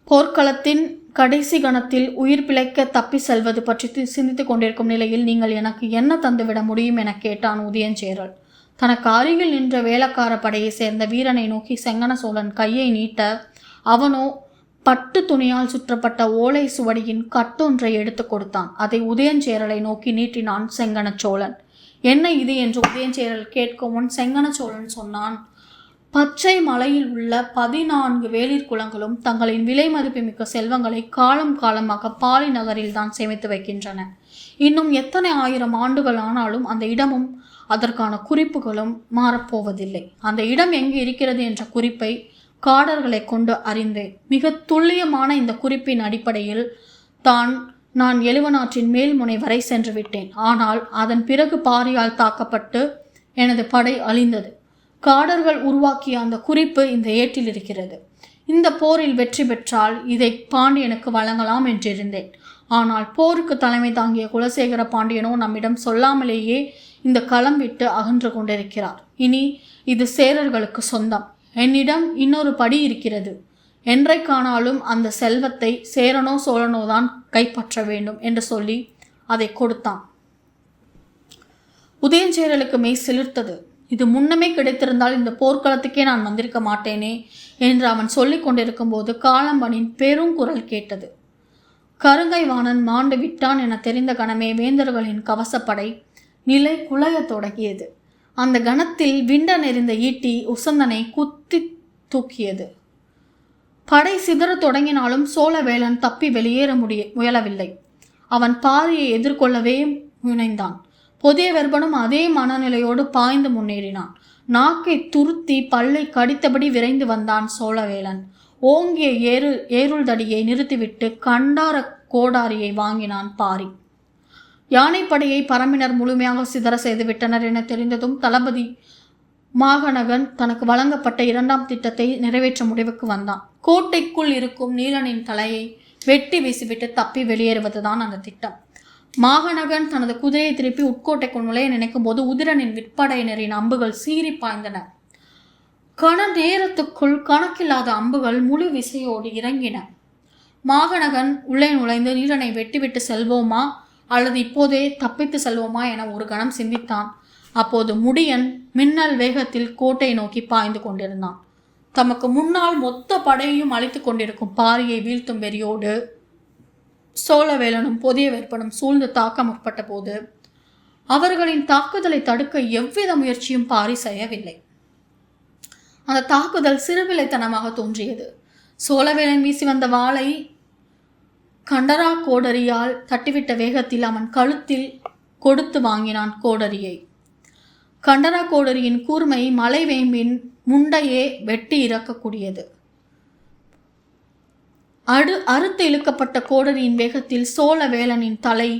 போர்க்களத்தின் கடைசி கணத்தில் உயிர் பிழைக்க தப்பி செல்வது பற்றி சிந்தித்துக் கொண்டிருக்கும் நிலையில் நீங்கள் எனக்கு என்ன தந்துவிட முடியும் என கேட்டான் உதயஞ்சேரல். தனக்கு அருகில் நின்ற வேளக்கார படையை சேர்ந்த வீரனை நோக்கி செங்கன சோழன் கையை நீட்ட, அவனோ பட்டு துணியால் சுற்றப்பட்ட ஓலை சுவடியின் கட்டொன்றை எடுத்து கொடுத்தான். அதை உதயஞ்சேரலை நோக்கி நீட்டினான் செங்கன சோழன். என்ன இது என்று உதயஞ்சேரல் கேட்கும் முன் செங்கன சோழன் சொன்னான், பச்சை மலையில் உள்ள 14 வேளிர் குலங்களும் தங்களின் விலை மதிப்புமிக்க செல்வங்களை காலம் காலமாக பாலி நகரில் தான் சேமித்து வைக்கின்றன. இன்னும் எத்தனை 1000 ஆண்டுகள் ஆனாலும் அந்த இடமும் அதற்கான குறிப்புகளும் மாறப்போவதில்லை. அந்த இடம் எங்கு இருக்கிறது என்ற குறிப்பை காடர்களை கொண்டு அறிந்தேன். மிக துல்லியமான இந்த குறிப்பின் அடிப்படையில் நான் எழுவனாற்றின் மேல்முனை வரை சென்று விட்டேன். ஆனால் அதன் பிறகு பாரியால் தாக்கப்பட்டு எனது படை அழிந்தது. காடர்கள் உருவாக்கிய அந்த குறிப்பு இந்த ஏட்டில் இருக்கிறது. இந்த போரில் வெற்றி பெற்றால் இதை பாண்டியனுக்கு வழங்கலாம் என்றிருந்தேன். ஆனால் போருக்கு தலைமை தாங்கிய குலசேகர பாண்டியனோ நம்மிடம் சொல்லாமலேயே இந்த களம் விட்டு அகன்று கொண்டிருக்கிறார். இனி இது சேரர்களுக்கு சொந்தம். என்னிடம் இன்னொரு படி இருக்கிறது. என்றைக்கானாலும் அந்த செல்வத்தை சேரனோ சோழனோ தான் கைப்பற்ற வேண்டும் என்று சொல்லி அதை கொடுத்தான். உதயஞ்சேரலுக்கு மெய் சிலிர்த்தது. இது முன்னமே கிடைத்திருந்தால் இந்த போர்க்களத்துக்கே நான் வந்திருக்க மாட்டேனே என்று அவன் சொல்லிக் கொண்டிருக்கும் போது காளம்பனின் பெருங்குரல் கேட்டது. கருங்கை வாணன் மாண்டு விட்டான் என தெரிந்த கணமே வேந்தர்களின் கவசப்படை நிலை குலையத் தொடங்கியது. அந்த கணத்தில் விண்ட நெறிந்த ஈட்டி உசந்தனை குத்தி தூக்கியது. படை சிதற தொடங்கினாலும் சோழவேலன் தப்பி வெளியேற முயலவில்லை. அவன் பாரியை எதிர்கொள்ளவே முனைந்தான். புதிய வெற்பனும் அதே மனநிலையோடு பாய்ந்து முன்னேறினான். நாக்கை துருத்தி பல்லை கடித்தபடி விரைந்து வந்தான் சோழவேலன். ஓங்கிய ஏருள் தடியை நிறுத்திவிட்டு கண்டார கோடாரியை வாங்கினான் பாரி. யானைப்படையை பரம்பினர் முழுமையாக சிதற செய்துவிட்டனர் என தெரிந்ததும் தளபதி மாகனகன் தனக்கு வழங்கப்பட்ட 2ஆம் திட்டத்தை நிறைவேற்ற முடிவுக்கு வந்தான். கோட்டைக்குள் இருக்கும் நீலனின் தலையை வெட்டி வீசிவிட்டு தப்பி வெளியேறுவதுதான் அந்த திட்டம். மாகனகன் தனது குதிரையை திருப்பி உட்கோட்டைக்குள் நுழைய நினைக்கும் போது உதிரனின் விற்படையினரின் அம்புகள் சீறி பாய்ந்தன. கண நேரத்துக்குள் கணக்கில்லாத அம்புகள் முழு விசையோடு இறங்கின. மாகனகன் உள்ளே நுழைந்து நீலனை வெட்டிவிட்டு செல்வோமா அல்லது இப்போதே தப்பித்து செல்வோமா என ஒரு கணம் சிந்தித்தான். அப்போது முடியன் மின்னல் வேகத்தில் கோட்டை நோக்கி பாய்ந்து கொண்டிருந்தான். தமக்கு முன்னால் மொத்த படையையும் அழித்து கொண்டிருக்கும் பாரியை வீழ்த்தும் வெறியோடு சோழவேலனும் புதிய வெற்பனும் சூழ்ந்து தாக்க முற்பட்ட போது அவர்களின் தாக்குதலை தடுக்க எவ்வித முயற்சியும் பாரி செய்யவில்லை. அந்த தாக்குதல் சிறுவிளைத்தனமாக தோன்றியது. சோழவேலன் வீசி வந்த வாளை கண்டரா கோடரியால் தட்டிவிட்ட வேகத்தில் அவன் கழுத்தில் கொடுத்து வாங்கினான் கோடரியை. கண்டரா கோடரியின் கூர்மை மலை வேம்பின் முண்டையே வெட்டி இறக்கக்கூடியது. அறுத்து இழுக்கப்பட்ட கோடரியின் வேகத்தில் சோழவேலனின் தலை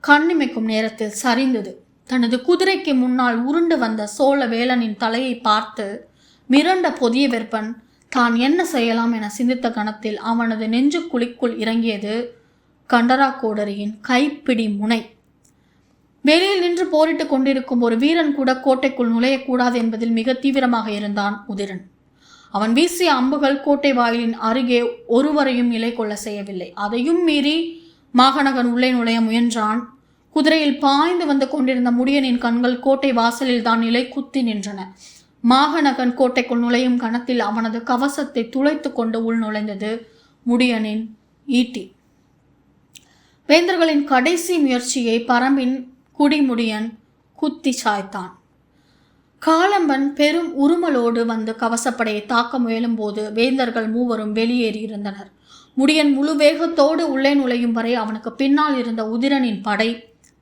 கண்ணிமைக்கும் நேரத்தில் சரிந்தது. தனது குதிரைக்கு முன்னால் உருண்டு வந்த சோழவேலனின் தலையை பார்த்து மிரண்ட புதிய வெற்பன் தான் என்ன செய்யலாம் என சிந்தித்த கணத்தில் அவனது நெஞ்சு குழிக்குள் இறங்கியது கண்டரா கோடரியின் கைப்பிடி முனை. வெளியில் நின்று போரிட்டு கொண்டிருக்கும் ஒரு வீரன் கூட கோட்டைக்குள் நுழையக்கூடாது என்பதில் மிக தீவிரமாக இருந்தான் உதிரன். அவன் வீசிய அம்புகள் கோட்டை வாயிலின் அருகே ஒருவரையும் நிலை கொள்ள செய்யவில்லை. அதையும் மீறி மாகனகன் உள்ளே நுழைய முயன்றான். குதிரையில் பாய்ந்து வந்து கொண்டிருந்த முடியனின் கண்கள் கோட்டை வாசலில் தான் நிலை குத்தி நின்றன. மாகநகன் கோட்டைக்குள் நுழையும் கணத்தில் அவனது கவசத்தை துளைத்து கொண்டு உள் நுழைந்தது முடியனின் ஈட்டி. வேந்தர்களின் கடைசி முயற்சியை பரம்பின் குடிமுடியன் குத்தி சாய்த்தான். காலம்பன் பெரும் உருமலோடு வந்து கவசப்படையை தாக்க முயலும் போது வேந்தர்கள் மூவரும் வெளியேறியிருந்தனர். முடியன் முழு வேகத்தோடு உள்ளே நுழையும் வரை அவனுக்கு பின்னால் இருந்த உதிரனின் படை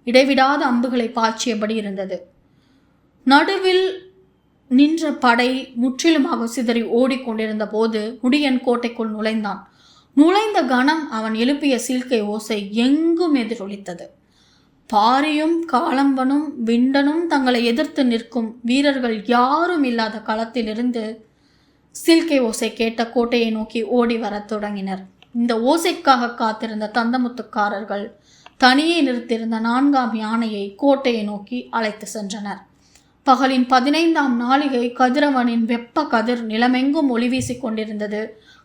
இடைவிடாத அம்புகளை பாய்ச்சியபடி இருந்தது. நடுவில் நின்ற படை முற்றிலுமாக சிதறி ஓடிக்கொண்டிருந்த போது முடியன் கோட்டைக்குள் நுழைந்தான். நுழைந்த கணம் அவன் எழுப்பிய சீழ்க்கை ஓசை எங்கும் எதிரொலித்தது. பாரியும் காலம்பனும் விண்டனும் தங்களை எதிர்த்து நிற்கும் வீரர்கள் யாரும் இல்லாத களத்திலிருந்து சீழ்க்கை ஓசை கேட்ட கோட்டையை நோக்கி ஓடி வரத் தொடங்கினர். இந்த ஓசைக்காக காத்திருந்த தந்தமுத்துக்காரர்கள் தனியே நிறுத்தியிருந்த 4ஆம் யானையை கோட்டையை நோக்கி அழைத்து சென்றனர். பகலின் 15ஆம் நாளிகை கதிரவனின் வெப்ப கதிர் நிலமெங்கும் ஒளி வீசிக் கொண்டிருந்தது.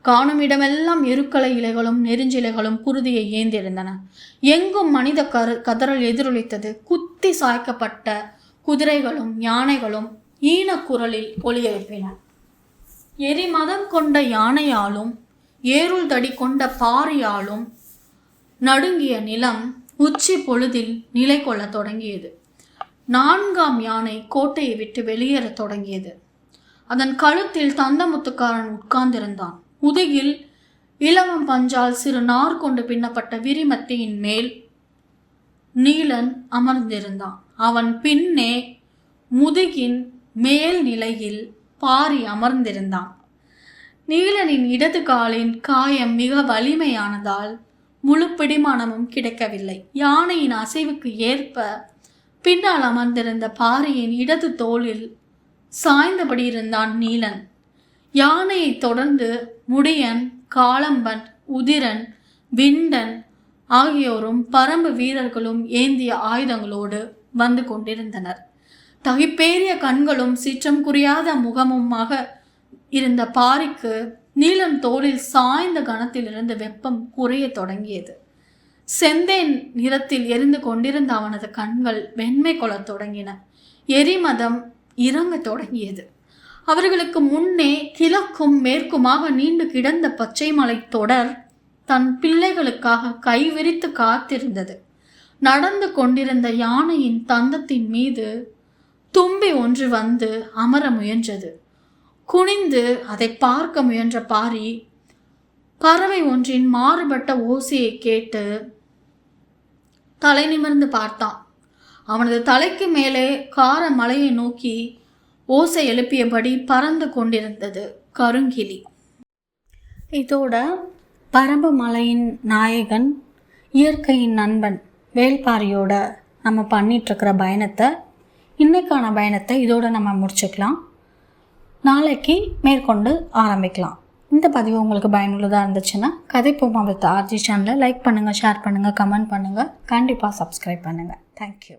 காணும் இடமெல்லாம் எருக்களை இலைகளும் நெருஞ்சிலைகளும் குருதியை ஏந்திருந்தன. எங்கும் மனித கதறல் எதிரொலித்தது. குத்தி சாய்க்கப்பட்ட குதிரைகளும் யானைகளும் ஈனக்குரலில் ஒலி எழுப்பின. எரிமதம் கொண்ட யானையாலும் ஏருள் தடி கொண்ட பாரியாலும் நடுங்கிய நிலம் உச்சி பொழுதில் நிலை கொள்ள தொடங்கியது. 4ஆம் யானை கோட்டையை விட்டு வெளியேறத் தொடங்கியது. அதன் கழுத்தில் தந்தமுத்துக்காரன் உட்கார்ந்திருந்தான். முதுகில் இலவம் பஞ்சால் சிறு நார் கொண்டு பின்னப்பட்ட விரிமத்தியின் மேல் நீலன் அமர்ந்திருந்தான். அவன் பின்னே முதுகின் மேல் நிலையில் பாரி அமர்ந்திருந்தான். நீலனின் இடது காலின் காயம் மிக வலிமையானதால் முழு பிடிமானமும் கிடைக்கவில்லை. யானையின் அசைவுக்கு ஏற்ப பின்னால் அமர்ந்திருந்த பாரியின் இடது தோளில் சாய்ந்தபடி இருந்தான் நீலன். யானையை தொடர்ந்து முடியன், காலம்பன், உதிரன், விண்டன் ஆகியோரும் பரம்பு வீரர்களும் ஏந்திய ஆயுதங்களோடு வந்து கொண்டிருந்தனர். தகிப்பேறிய கண்களும் சீற்றம் குறியாத முகமுமாக இருந்த பாரிக்கு நீலன் தோளில் சாய்ந்த கணத்திலிருந்து வெப்பம் குறைய தொடங்கியது. செந்தேன் நிறத்தில் எரிந்து கொண்டிருந்த அவனது கண்கள் வெண்மை கொள்ளத் தொடங்கின. எரிமதம் இறங்கத் தொடங்கியது. அவர்களுக்கு முன்னே கிழக்கும் மேற்குமாக நீண்டு கிடந்த பச்சை மலை தொடர் தன் பிள்ளைகளுக்காக கைவிரித்து காத்திருந்தது. நடந்து கொண்டிருந்த யானையின் தந்தத்தின் மீது தும்பி ஒன்று வந்து அமர முயன்றது. குனிந்து அதை பார்க்க முயன்ற பாரி பறவை ஒன்றின் மாறுபட்ட ஓசையை கேட்டு தலை நிமிர்ந்து பார்த்தான். அவனது தலைக்கு மேலே கார மலையை நோக்கி ஓசை எழுப்பியபடி பறந்து கொண்டிருந்தது கருங்கிளி. இதோட பரம்பு மலையின் நாயகன், இயற்கையின் நண்பன் வேள்பாரியோட நம்ம பண்ணிகிட்ருக்கிற பயணத்தை, இன்னைக்கான பயணத்தை இதோட நம்ம முடிச்சுக்கலாம். நாளைக்கு மேற்கொண்டு ஆரம்பிக்கலாம். இந்த பதிவு உங்களுக்கு பயனுள்ளதாக இருந்துச்சுன்னா கதைப்போமா வித் ஆர்ஜி சேனலை லைக் பண்ணுங்கள், ஷேர் பண்ணுங்கள், கமெண்ட் பண்ணுங்கள், கண்டிப்பாக சப்ஸ்கிரைப் பண்ணுங்கள். தேங்க்யூ.